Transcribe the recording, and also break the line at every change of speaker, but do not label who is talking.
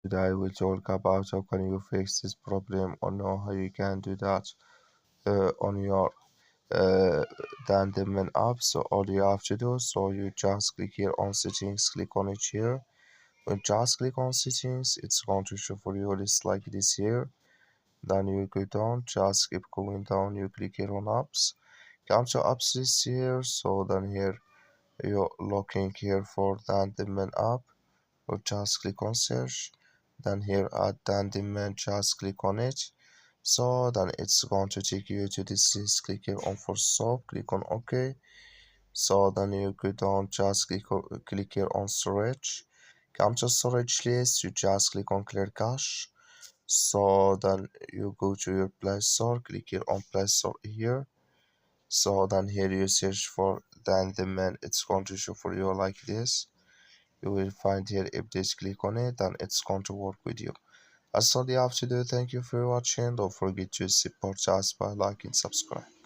Today I will talk about how can you fix this problem or know how you can do that on your uh, Dandaman app. So all you have to do, so you just click here on settings, click on it here. When just click on settings, it's going to show for you list like this here. Then you go down, just keep going down, you click here on apps. Come to apps list here, so then here you're looking here for Dandaman app. Or just click on search, then here at Dandyman just click on it, so then it's going to take you to this list. Click here on for soap, click on OK, so then you go down, just click here on storage, come to storage list, you just click on clear cache, so then you go to your Play Store, click here on Play Store here, so then here you search for Dandyman, it's going to show for you like this. You will find here if this click on it, then it's going to work with you. That's all you have to do. Thank you for watching. Don't forget to support us by liking, subscribe.